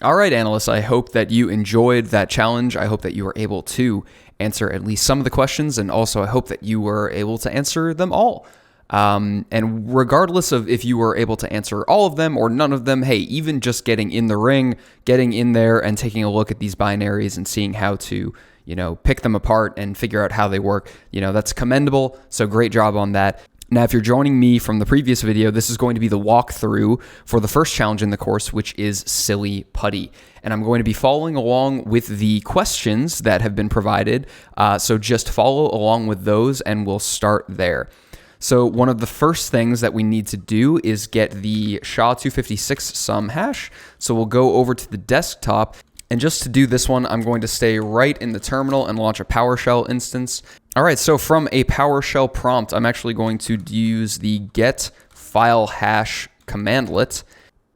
All right, analysts, I hope that you enjoyed that challenge. I hope that you were able to answer at least some of the questions, and also I hope that you were able to answer them all. And regardless of if you were able to answer all of them or none of them, hey, even just getting in the ring, getting in there and taking a look at these binaries and seeing how to, pick them apart and figure out how they work, that's commendable. So great job on that. Now, if you're joining me from the previous video, this is going to be the walkthrough for the first challenge in the course, which is Silly Putty. And I'm going to be following along with the questions that have been provided. So just follow along with those and we'll start there. So one of the first things that we need to do is get the SHA-256 sum hash. So we'll go over to the desktop. And just to do this one, I'm going to stay right in the terminal and launch a PowerShell instance. All right, so from a PowerShell prompt, I'm actually going to use the get file hash commandlet,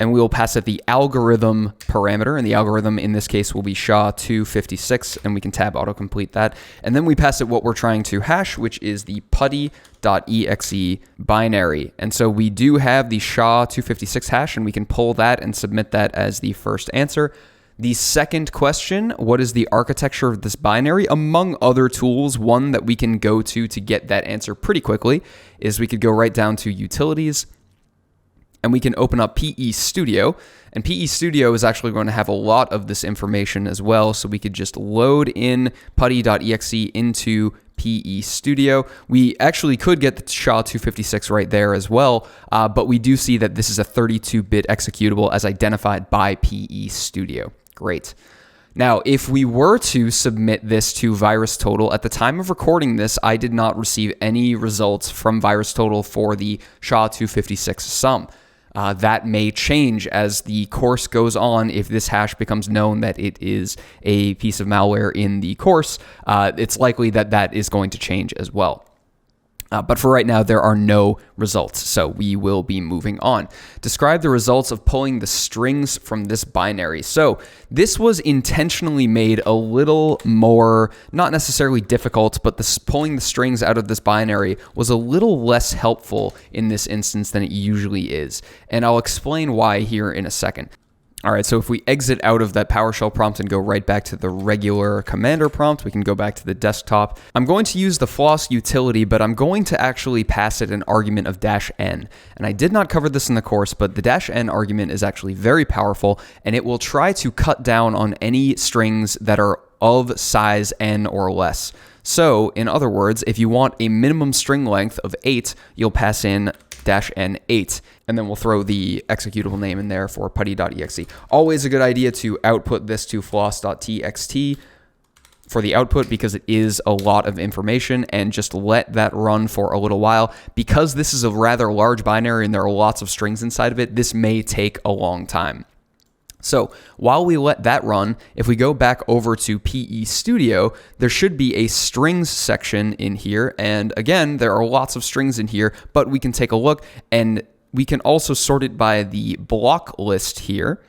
and we will pass it the algorithm parameter, and the algorithm in this case will be SHA-256, and we can tab autocomplete that. And then we pass it what we're trying to hash, which is the putty.exe binary. And so we do have the SHA-256 hash, and we can pull that and submit that as the first answer. The second question, what is the architecture of this binary? Among other tools, one that we can go to get that answer pretty quickly is we could go right down to Utilities, and we can open up PE Studio. And PE Studio is actually going to have a lot of this information as well, so we could just load in putty.exe into PE Studio. We actually could get the SHA-256 right there as well, but we do see that this is a 32-bit executable as identified by PE Studio. Great. Now, if we were to submit this to VirusTotal, at the time of recording this, I did not receive any results from VirusTotal for the SHA-256 sum. That may change as the course goes on. If this hash becomes known that it is a piece of malware in the course, it's likely that that is going to change as well. But for right now, there are no results, so we will be moving on. Describe the results of pulling the strings from this binary. So this was intentionally made a little more, not necessarily difficult, but pulling the strings out of this binary was a little less helpful in this instance than it usually is. And I'll explain why here in a second. All right, so if we exit out of that PowerShell prompt and go right back to the regular commander prompt, we can go back to the desktop. I'm going to use the floss utility, but I'm going to actually pass it an argument of -n. And I did not cover this in the course, but the -n argument is actually very powerful, and it will try to cut down on any strings that are of size n or less. So, in other words, if you want a minimum string length of 8, you'll pass in -n8, and then we'll throw the executable name in there for putty.exe. Always a good idea to output this to floss.txt for the output because it is a lot of information, and just let that run for a little while. Because this is a rather large binary and there are lots of strings inside of it, this may take a long time. So while we let that run, if we go back over to PE Studio, there should be a strings section in here. And again, there are lots of strings in here, but we can take a look, and we can also sort it by the block list here.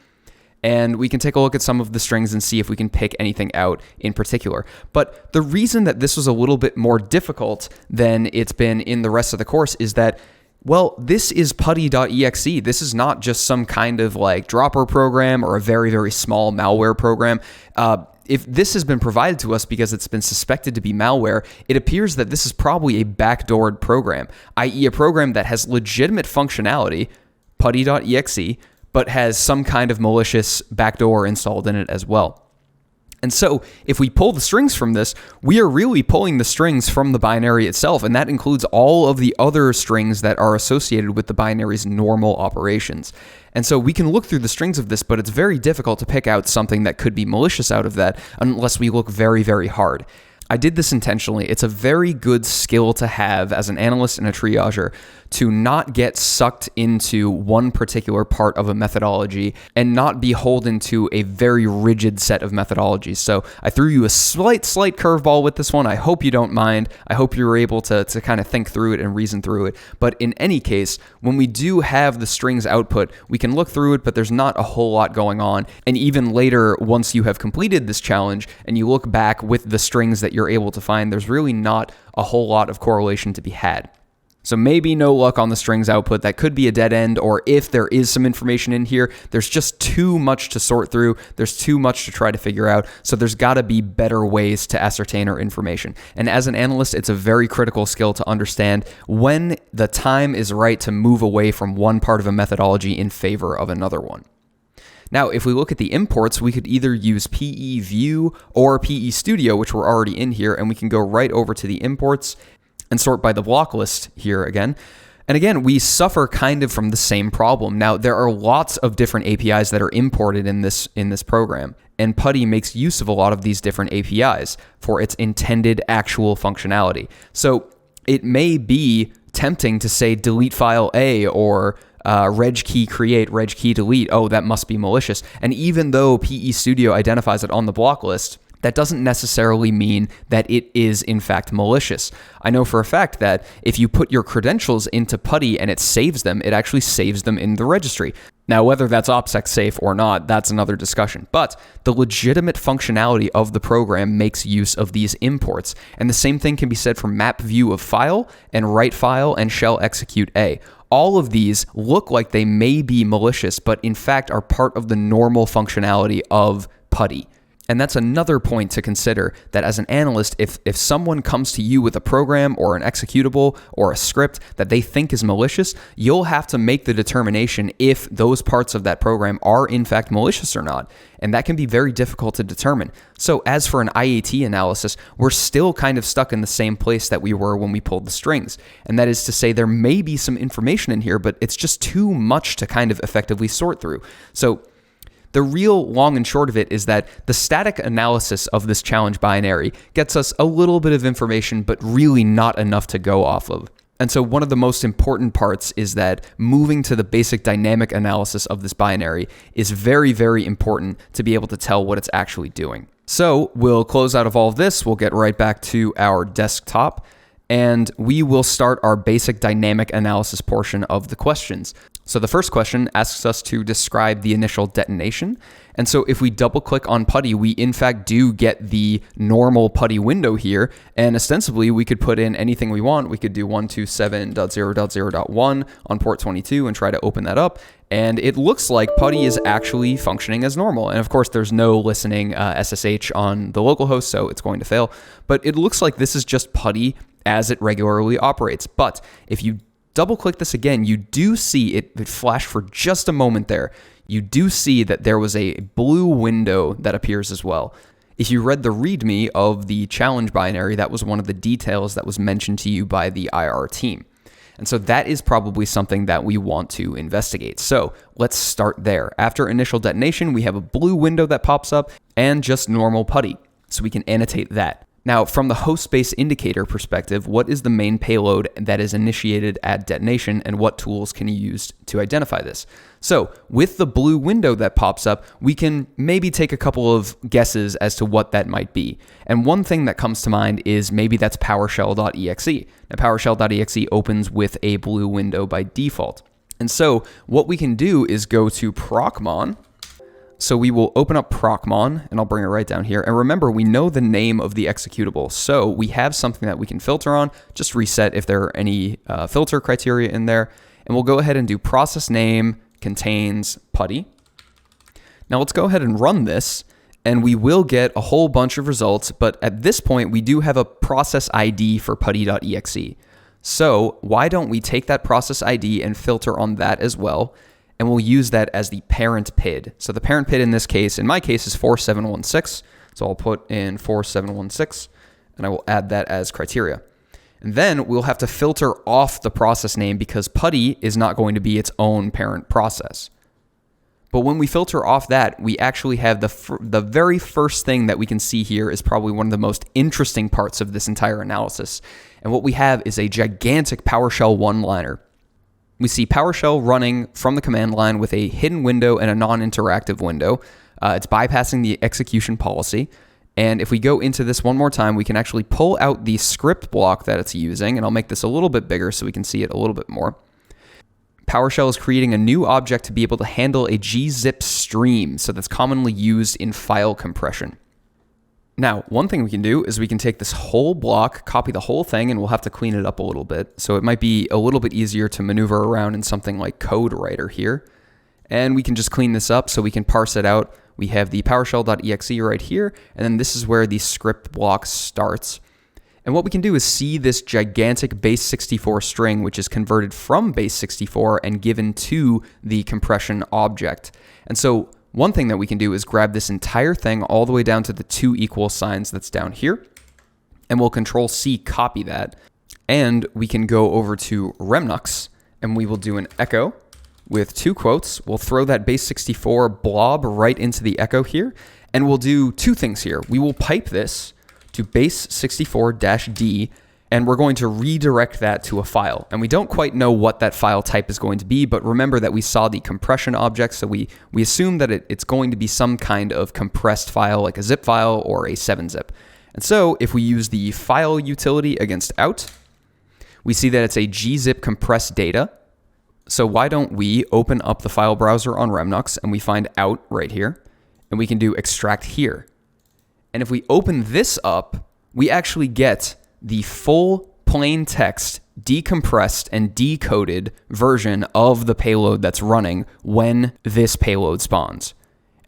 And we can take a look at some of the strings and see if we can pick anything out in particular. But the reason that this was a little bit more difficult than it's been in the rest of the course is that, well, this is putty.exe. This is not just some kind of like dropper program or a very, very small malware program. If this has been provided to us because it's been suspected to be malware, it appears that this is probably a backdoored program, i.e. a program that has legitimate functionality, putty.exe, but has some kind of malicious backdoor installed in it as well. And so if we pull the strings from this, we are really pulling the strings from the binary itself, and that includes all of the other strings that are associated with the binary's normal operations. And so we can look through the strings of this, but it's very difficult to pick out something that could be malicious out of that unless we look very, very hard. I did this intentionally. It's a very good skill to have as an analyst and a triager to not get sucked into one particular part of a methodology and not be beholden to a very rigid set of methodologies. So I threw you a slight curveball with this one. I hope you don't mind. I hope you were able to kind of think through it and reason through it. But in any case, when we do have the strings output, we can look through it, but there's not a whole lot going on. And even later, once you have completed this challenge and you look back with the strings that you're able to find, there's really not a whole lot of correlation to be had. So maybe no luck on the strings output. That could be a dead end, or if there is some information in here, there's just too much to sort through. There's too much to try to figure out. So there's got to be better ways to ascertain our information. And as an analyst, it's a very critical skill to understand when the time is right to move away from one part of a methodology in favor of another one. Now, if we look at the imports, we could either use PE View or PE Studio, which we're already in here, and we can go right over to the imports and sort by the block list here again. And again, we suffer kind of from the same problem. Now, there are lots of different APIs that are imported in this program, and Putty makes use of a lot of these different APIs for its intended actual functionality. So it may be tempting to say delete file A or reg key create, reg key delete. Oh, that must be malicious. And even though PE Studio identifies it on the block list, that doesn't necessarily mean that it is in fact malicious. I know for a fact that if you put your credentials into Putty and it saves them, it actually saves them in the registry. Now, whether that's OPSEC safe or not, that's another discussion. But the legitimate functionality of the program makes use of these imports. And the same thing can be said for map view of file and write file and shell execute A. All of these look like they may be malicious, but in fact are part of the normal functionality of Putty. And that's another point to consider, that as an analyst, if someone comes to you with a program or an executable or a script that they think is malicious, you'll have to make the determination if those parts of that program are in fact malicious or not. And that can be very difficult to determine. So as for an IAT analysis, we're still kind of stuck in the same place that we were when we pulled the strings. And that is to say, there may be some information in here, but it's just too much to kind of effectively sort through. So the real long and short of it is that the static analysis of this challenge binary gets us a little bit of information, but really not enough to go off of. And so one of the most important parts is that moving to the basic dynamic analysis of this binary is very, very important to be able to tell what it's actually doing. So we'll close out of all of this. We'll get right back to our desktop, and we will start our basic dynamic analysis portion of the questions. So the first question asks us to describe the initial detonation. And so if we double click on Putty, we in fact do get the normal Putty window here. And ostensibly we could put in anything we want. We could do 127.0.0.1 on port 22 and try to open that up. And it looks like Putty is actually functioning as normal. And of course, there's no listening SSH on the local host, so it's going to fail. But it looks like this is just Putty as it regularly operates. But if you double click this again, you do see it flash for just a moment there. You do see that there was a blue window that appears as well. If you read the README of the challenge binary, that was one of the details that was mentioned to you by the IR team. And so that is probably something that we want to investigate. So let's start there. After initial detonation, we have a blue window that pops up and just normal Putty. So we can annotate that. Now, from the host space indicator perspective, what is the main payload that is initiated at detonation, and what tools can you use to identify this? So with the blue window that pops up, we can maybe take a couple of guesses as to what that might be. And one thing that comes to mind is maybe that's PowerShell.exe. Now, PowerShell.exe opens with a blue window by default. And so what we can do is go to procmon. So we will open up procmon, and I'll bring it right down here. And remember, we know the name of the executable. So we have something that we can filter on. Just reset if there are any filter criteria in there. And we'll go ahead and do process name contains Putty. Now let's go ahead and run this, and we will get a whole bunch of results. But at this point, we do have a process ID for putty.exe. So why don't we take that process ID and filter on that as well? And we'll use that as the parent PID. So the parent PID in this case, in my case, is 4716. So I'll put in 4716, and I will add that as criteria. And then we'll have to filter off the process name because Putty is not going to be its own parent process. But when we filter off that, we actually have the very first thing that we can see here is probably one of the most interesting parts of this entire analysis. And what we have is a gigantic PowerShell one-liner. We see PowerShell running from the command line with a hidden window and a non-interactive window. It's bypassing the execution policy. And if we go into this one more time, we can actually pull out the script block that it's using. And I'll make this a little bit bigger so we can see it a little bit more. PowerShell is creating a new object to be able to handle a gzip stream. So that's commonly used in file compression. Now, one thing we can do is we can take this whole block, copy the whole thing, and we'll have to clean it up a little bit. So it might be a little bit easier to maneuver around in something like Code Writer here. And we can just clean this up so we can parse it out. We have the PowerShell.exe right here, and then this is where the script block starts. And what we can do is see this gigantic base64 string, which is converted from base64 and given to the compression object. And so one thing that we can do is grab this entire thing all the way down to the 2 equal signs that's down here, and we'll Control-C copy that. And we can go over to Remnux, and we will do an echo with 2 quotes. We'll throw that base64 blob right into the echo here, and we'll do 2 things here. We will pipe this to base64-D, and we're going to redirect that to a file. And we don't quite know what that file type is going to be, but remember that we saw the compression object, so we assume that it's going to be some kind of compressed file, like a zip file or a 7-zip. And so if we use the file utility against out, we see that it's a gzip compressed data. So why don't we open up the file browser on Remnux, and we find out right here, and we can do extract here. And if we open this up, we actually get the full plain text decompressed and decoded version of the payload that's running when this payload spawns.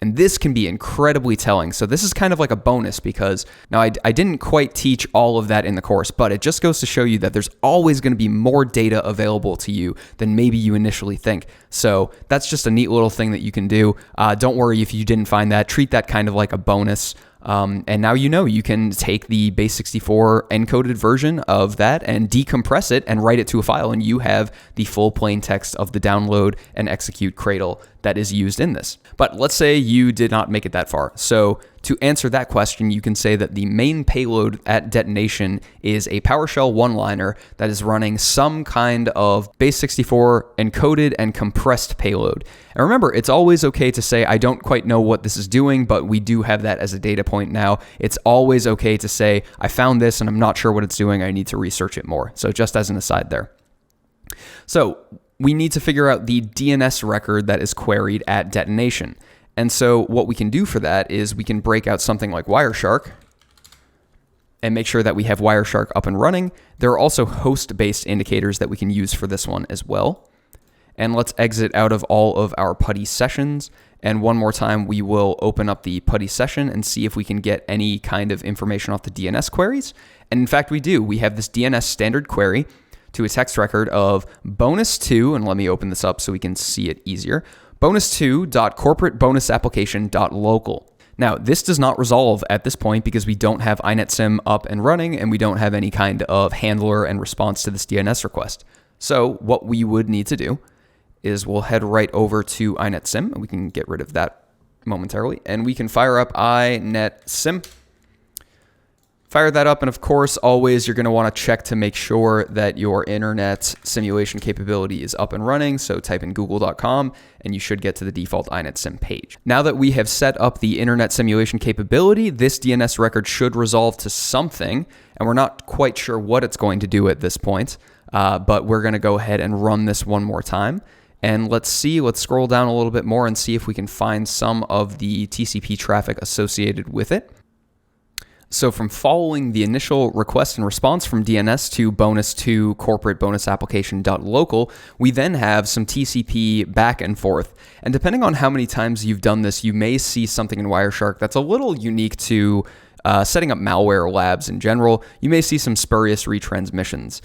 And this can be incredibly telling. So this is kind of like a bonus because now I didn't quite teach all of that in the course, but it just goes to show you that there's always going to be more data available to you than maybe you initially think. So that's just a neat little thing that you can do. Don't worry if you didn't find that. Treat that kind of like a bonus. And now you know you can take the base64 encoded version of that and decompress it and write it to a file, and you have the full plain text of the download and execute cradle that is used in this. But let's say you did not make it that far. So to answer that question, you can say that the main payload at detonation is a PowerShell one-liner that is running some kind of base64 encoded and compressed payload. And remember, it's always okay to say, I don't quite know what this is doing, but we do have that as a data point now. It's always okay to say, I found this and I'm not sure what it's doing. I need to research it more. So just as an aside there. So we need to figure out the DNS record that is queried at detonation. And so what we can do for that is we can break out something like Wireshark and make sure that we have Wireshark up and running. There are also host-based indicators that we can use for this one as well. And let's exit out of all of our Putty sessions. And one more time, we will open up the Putty session and see if we can get any kind of information off the DNS queries. And in fact, we do. We have this DNS standard query to a text record of bonus2, and let me open this up so we can see it easier, bonus2.corporatebonusapplication.local. Now, this does not resolve at this point because we don't have inetsim up and running, and we don't have any kind of handler and response to this DNS request. So what we would need to do is we'll head right over to inetsim, and we can get rid of that momentarily, and we can fire up inetsim. Fire that up, and of course, always you're going to want to check to make sure that your internet simulation capability is up and running. So type in google.com, and you should get to the default inetsim page. Now that we have set up the internet simulation capability, this DNS record should resolve to something, and we're not quite sure what it's going to do at this point, but we're going to go ahead and run this one more time. And let's scroll down a little bit more and see if we can find some of the TCP traffic associated with it. So from following the initial request and response from DNS to bonus2 corporate bonus application.local, we then have some TCP back and forth. And depending on how many times you've done this, you may see something in Wireshark that's a little unique to setting up malware labs in general. You may see some spurious retransmissions.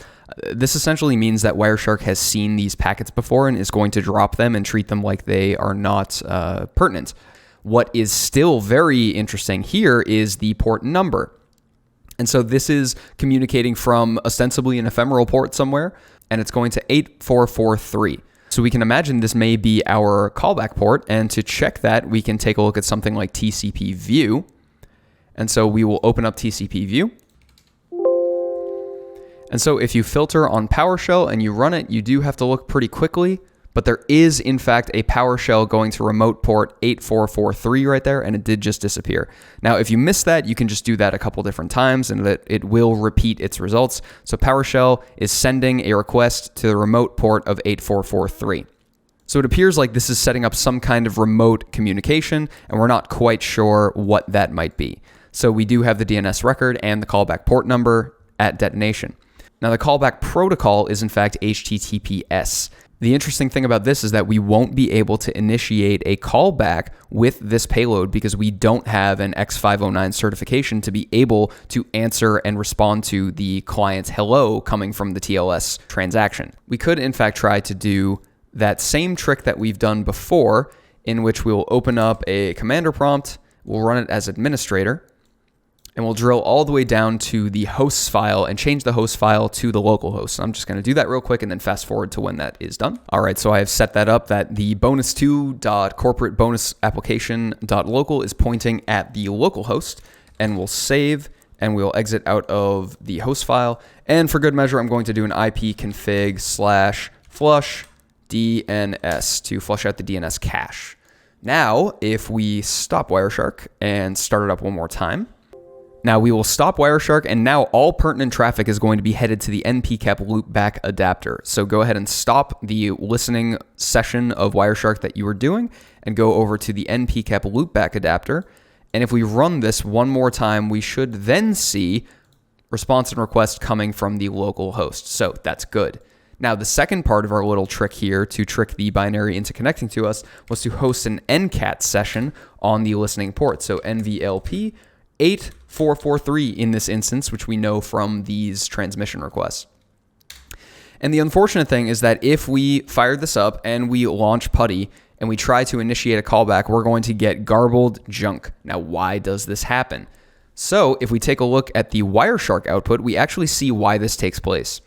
This essentially means that Wireshark has seen these packets before and is going to drop them and treat them like they are not pertinent. What is still very interesting here is the port number. And so this is communicating from ostensibly an ephemeral port somewhere, and it's going to 8443. So we can imagine this may be our callback port, and to check that, we can take a look at something like TCP view. And so we will open up TCP view. And so if you filter on PowerShell and you run it, you do have to look pretty quickly. But there is, in fact, a PowerShell going to remote port 8443 right there, and it did just disappear. Now, if you missed that, you can just do that a couple different times, and it will repeat its results. So PowerShell is sending a request to the remote port of 8443. So it appears like this is setting up some kind of remote communication, and we're not quite sure what that might be. So we do have the DNS record and the callback port number at detonation. Now the callback protocol is in fact HTTPS. The interesting thing about this is that we won't be able to initiate a callback with this payload because we don't have an X509 certification to be able to answer and respond to the client's hello coming from the TLS transaction. We could in fact try to do that same trick that we've done before, in which we'll open up a commander prompt, we'll run it as administrator, and we'll drill all the way down to the hosts file and change the host file to the local host. I'm just going to do that real quick and then fast forward to when that is done. All right, so I have set that up that the bonus2.corporate.bonusapplication.local is pointing at the local host, and we'll save and we'll exit out of the host file. And for good measure, I'm going to do an ipconfig/flush DNS to flush out the DNS cache. Now, if we stop Wireshark and start it up one more time, now we will stop Wireshark, and now all pertinent traffic is going to be headed to the npcap loopback adapter. So go ahead and stop the listening session of Wireshark that you were doing and go over to the npcap loopback adapter. And if we run this one more time, we should then see response and request coming from the local host. So that's good. Now, the second part of our little trick here to trick the binary into connecting to us was to host an ncat session on the listening port. So NVLP 8443 in this instance, which we know from these transmission requests. And the unfortunate thing is that if we fire this up and we launch Putty and we try to initiate a callback, we're going to get garbled junk. Now, why does this happen? So if we take a look at the Wireshark output, we actually see why this takes place.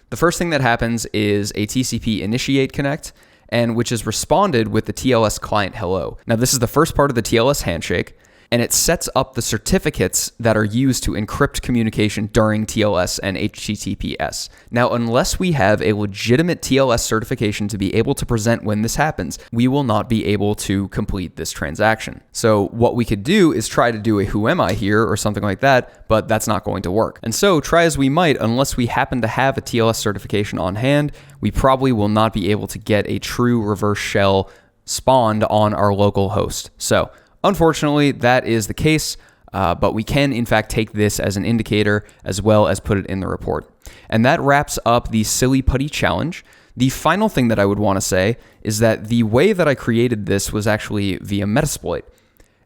The first thing that happens is a TCP initiate connect, and which is responded with the TLS client hello. Now, this is the first part of the TLS handshake, and it sets up the certificates that are used to encrypt communication during TLS and HTTPS. Now, unless we have a legitimate TLS certification to be able to present when this happens, we will not be able to complete this transaction. So what we could do is try to do a who am I here or something like that, but that's not going to work. And so try as we might, unless we happen to have a TLS certification on hand, we probably will not be able to get a true reverse shell spawned on our local host. So unfortunately, that is the case, but we can, in fact, take this as an indicator as well as put it in the report. And that wraps up the Silly Putty challenge. The final thing that I would want to say is that the way that I created this was actually via Metasploit.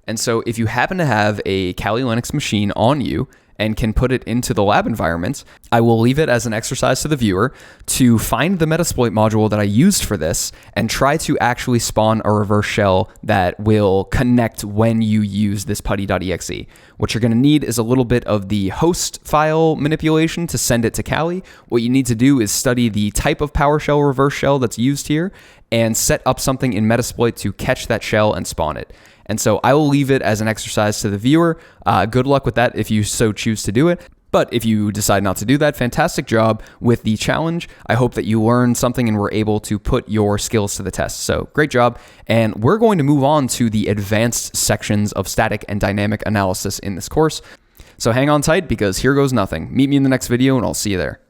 And so if you happen to have a Kali Linux machine on you and can put it into the lab environment, I will leave it as an exercise to the viewer to find the Metasploit module that I used for this and try to actually spawn a reverse shell that will connect when you use this putty.exe. What you're going to need is a little bit of the host file manipulation to send it to Kali. What you need to do is study the type of PowerShell reverse shell that's used here and set up something in Metasploit to catch that shell and spawn it. And so I will leave it as an exercise to the viewer. Good luck with that if you so choose to do it. But if you decide not to do that, fantastic job with the challenge. I hope that you learned something and were able to put your skills to the test. So great job. And we're going to move on to the advanced sections of static and dynamic analysis in this course. So hang on tight because here goes nothing. Meet me in the next video and I'll see you there.